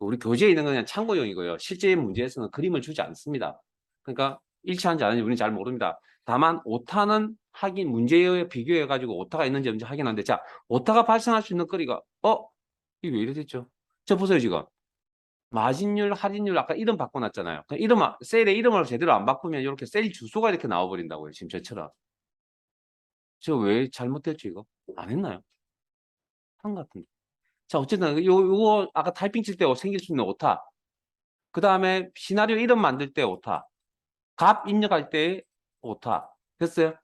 우리 교재에 있는 건 그냥 참고용이고요. 실제 문제에서는 그림을 주지 않습니다. 그러니까 일치하는지 안 하는지 우리는 잘 모릅니다. 다만 오타는 확인 문제에 비교해 가지고 오타가 있는지 없는지 확인하는데 자 오타가 발생할 수 있는 거리가 이게 왜 이래 됐죠? 저 보세요 지금 마진율 할인율 아까 이름 바꿔놨잖아요. 이름 셀의 이름을 제대로 안 바꾸면 이렇게 셀 주소가 이렇게 나와버린다고요. 지금 저처럼 저 왜 잘못됐죠 이거? 안 했나요? 한 것 같은데. 자 어쨌든 요거 아까 타이핑 칠 때 생길 수 있는 오타 그 다음에 시나리오 이름 만들 때 오타 값 입력할 때 오타 됐어요?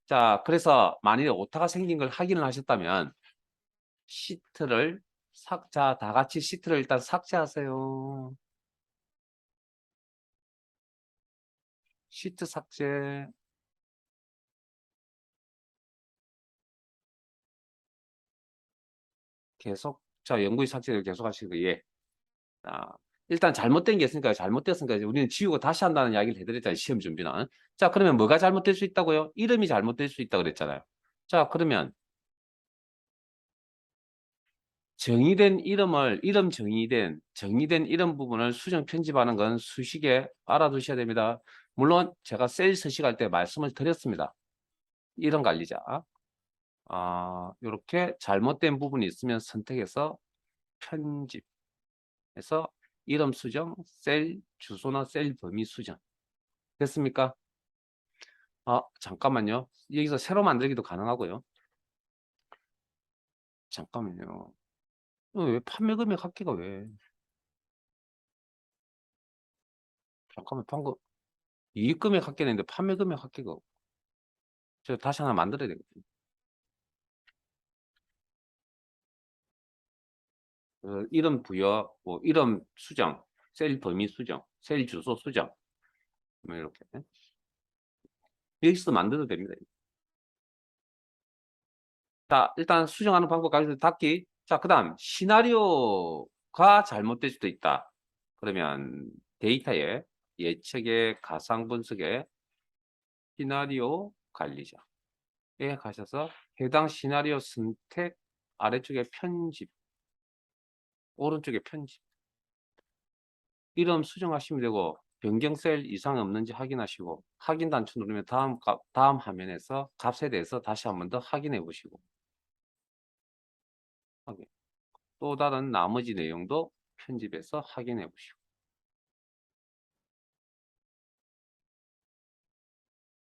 자 그래서 만일에 오타가 생긴 걸 확인을 하셨다면 시트를 다 같이 시트를 일단 삭제하세요. 시트 삭제 계속 자 영구히 삭제를 계속 하시고 예. 자, 일단 잘못된 게 있으니까 잘못됐으니까 우리는 지우고 다시 한다는 이야기를 해드렸잖아요. 시험 준비는. 자 그러면 뭐가 잘못될 수 있다고요? 이름이 잘못될 수 있다고 그랬잖아요. 자 그러면 정의된 이름을 정의된 이름 부분을 수정 편집하는 건 수식에 알아두셔야 됩니다. 물론 제가 셀 서식할 때 말씀을 드렸습니다. 이름 관리자 이렇게 잘못된 부분이 있으면 선택해서 편집해서 이름 수정, 셀 주소나 셀 범위 수정 됐습니까? 잠깐만요. 여기서 새로 만들기도 가능하고요. 잠깐만요. 왜 판매 금액 합계가 왜? 잠깐만 방금 이익 금액 합계했는데 판매 금액 합계가 저 다시 하나 만들어야 되거든요. 이름 부여, 뭐 이름 수정, 셀 범위 수정, 셀 주소 수정 뭐 이렇게 여기서 만들어도 됩니다. 자 일단 수정하는 방법 가지고 닫기. 자 그다음 시나리오가 잘못될 수도 있다. 그러면 데이터에 예측의 가상 분석의 시나리오 관리자에 가셔서 해당 시나리오 선택 아래쪽에 편집, 오른쪽에 편집 이름 수정하시면 되고 변경 셀 이상 없는지 확인하시고 확인 단추 누르면 다음 화면에서 값에 대해서 다시 한번 더 확인해 보시고 확인. 또 다른 나머지 내용도 편집해서 확인해 보시고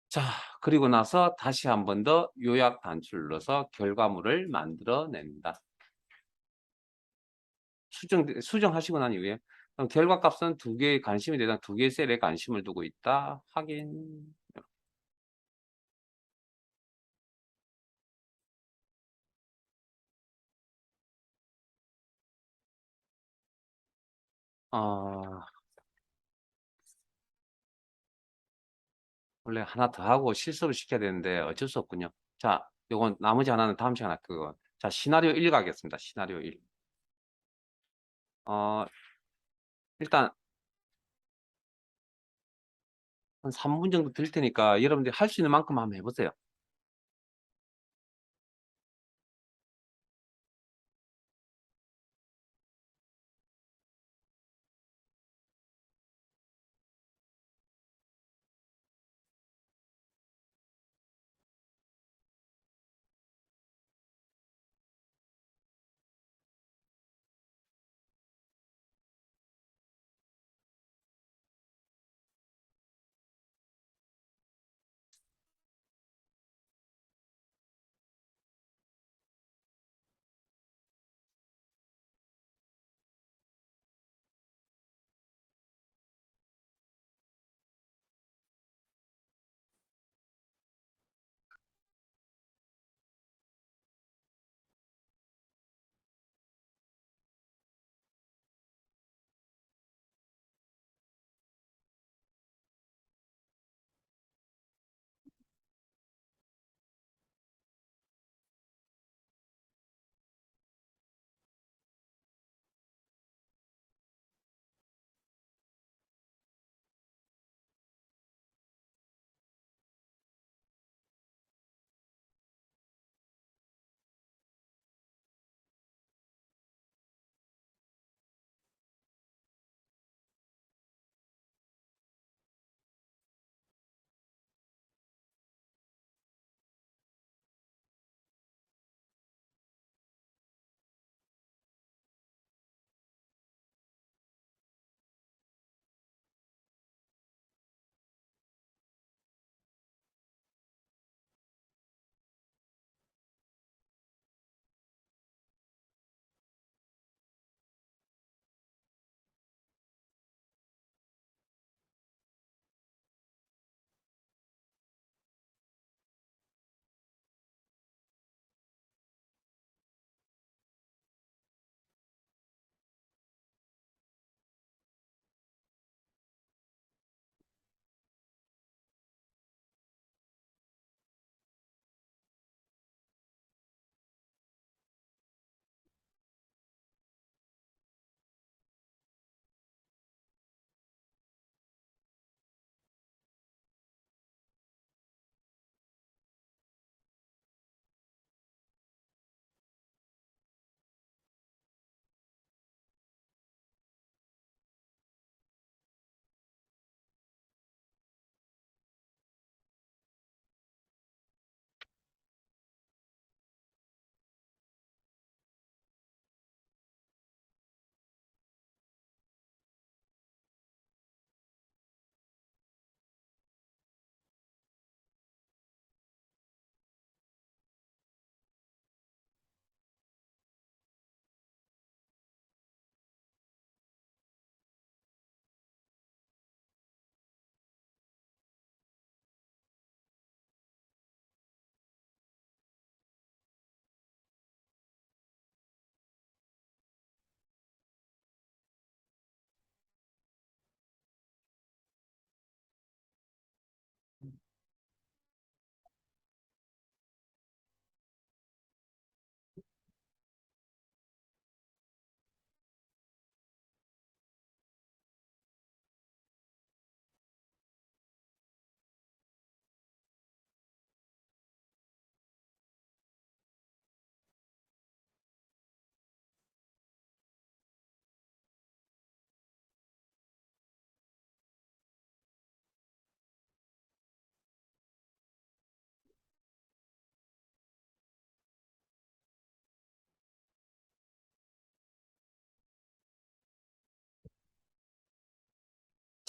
자, 그리고 나서 다시 한번 더 요약 단추를 눌러서 결과물을 만들어 낸다. 수정하시고 난 이후에 그럼 결과 값은 두 개의 관심에 대한 두 개의 셀에 관심을 두고 있다. 확인. 어, 원래 하나 더 하고 실습을 시켜야 되는데 어쩔 수 없군요. 자, 요건 나머지 하나는 다음 시간에 그거. 자, 시나리오 1 가겠습니다. 시나리오 1. 어, 일단 한 3분 정도 드릴 테니까 여러분들이 할 수 있는 만큼 한번 해 보세요.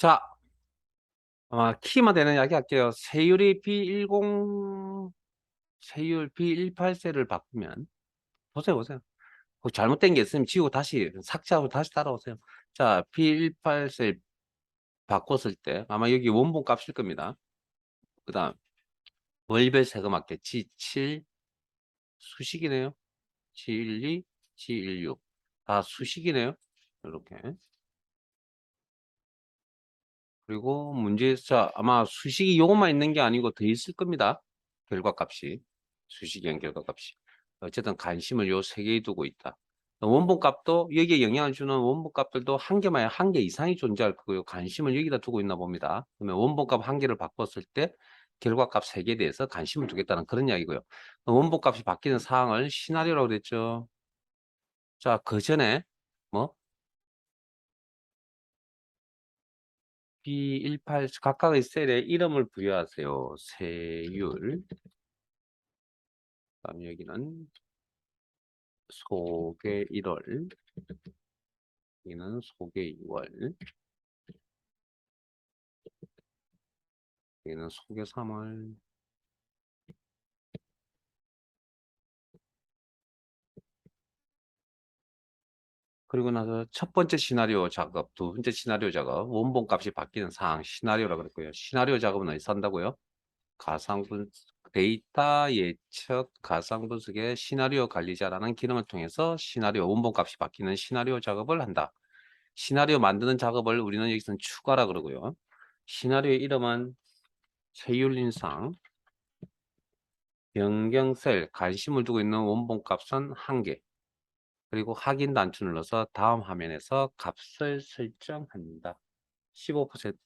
자, 키만 되는 이야기 할게요. 세율이 세율 B18세를 바꾸면, 보세요. 잘못된 게 있으면 지우고 다시 삭제하고 다시 따라오세요. 자, B18세 바꿨을 때 아마 여기 원본 값일 겁니다. 그 다음 월별 세금합계 G7 수식이네요. G12, G16 다 수식이네요. 이렇게. 그리고 문제에서 아마 수식이 요것만 있는 게 아니고 더 있을 겁니다. 결과값이. 수식형 결과값이. 어쨌든 관심을 요 세 개에 두고 있다. 원본값도 여기에 영향을 주는 원본값들도 한 개만 한 개 이상이 존재할 거고요. 관심을 여기다 두고 있나 봅니다. 그러면 원본값 한 개를 바꿨을 때 결과값 세 개에 대해서 관심을 두겠다는 그런 이야기고요. 원본값이 바뀌는 사항을 시나리오라고 그랬죠. 자, 그 전에 뭐 B18 각각의 셀에 이름을 부여하세요. 세율. 그다음 여기는 소개 1월. 여기는 소개 2월. 여기는 소개 3월. 그리고 나서 첫 번째 시나리오 작업, 두 번째 시나리오 작업, 원본 값이 바뀌는 사항, 시나리오라고 그랬고요. 시나리오 작업은 어디서 한다고요? 데이터 예측 가상 분석의 시나리오 관리자라는 기능을 통해서 시나리오 원본 값이 바뀌는 시나리오 작업을 한다. 시나리오 만드는 작업을 우리는 여기서는 추가라 그러고요. 시나리오의 이름은 세율 인상, 변경 셀, 관심을 두고 있는 원본 값은 1개. 그리고 확인 단추 눌러서 다음 화면에서 값을 설정합니다. 15%,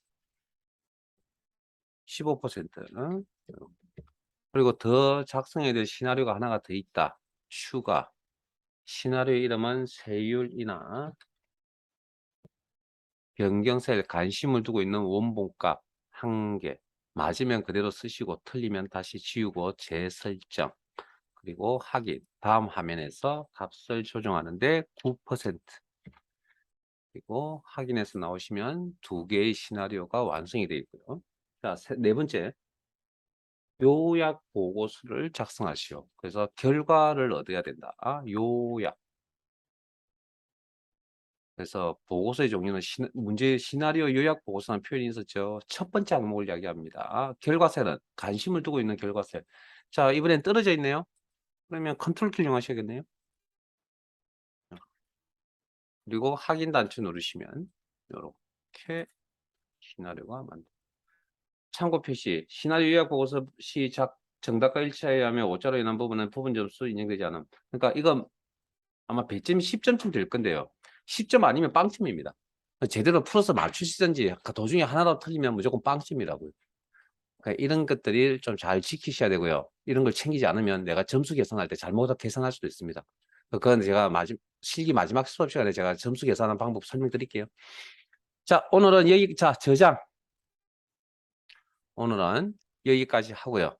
15%. 그리고 더 작성해야 될 시나리오가 하나가 더 있다. 추가. 시나리오 이름은 세율이나 변경셀 관심을 두고 있는 원본값 1개. 맞으면 그대로 쓰시고 틀리면 다시 지우고 재설정. 그리고 확인. 다음 화면에서 값을 조정하는데 9%. 그리고 확인해서 나오시면 2개의 시나리오가 완성이 되어 있고요. 자, 네 번째. 요약 보고서를 작성하시오. 그래서 결과를 얻어야 된다. 요약. 그래서 보고서의 종류는 문제 시나리오 요약 보고서라는 표현이 있었죠. 첫 번째 항목을 이야기합니다. 결과셀은 관심을 두고 있는 결과셀. 자, 이번엔 떨어져 있네요. 그러면 컨트롤 키 이용하셔야겠네요. 그리고 확인 단추 누르시면 이렇게 시나리오가 참고 표시. 시나리오 요약 보고서 시작 정답과 일치하여야 하며 오차로 인한 부분은 부분 점수 인정되지 않음. 그러니까 이건 아마 배점이 10점쯤 될 건데요. 10점 아니면 빵점입니다. 제대로 풀어서 맞추시든지 도중에 하나라도 틀리면 무조건 빵점이라고요. 그러니까 이런 것들이 좀 잘 지키셔야 되고요. 이런 걸 챙기지 않으면 내가 점수 계산할 때 잘못 계산할 수도 있습니다. 그건 제가 실기 마지막 수업 시간에 제가 점수 계산하는 방법 설명드릴게요. 자, 오늘은 저장. 오늘은 여기까지 하고요.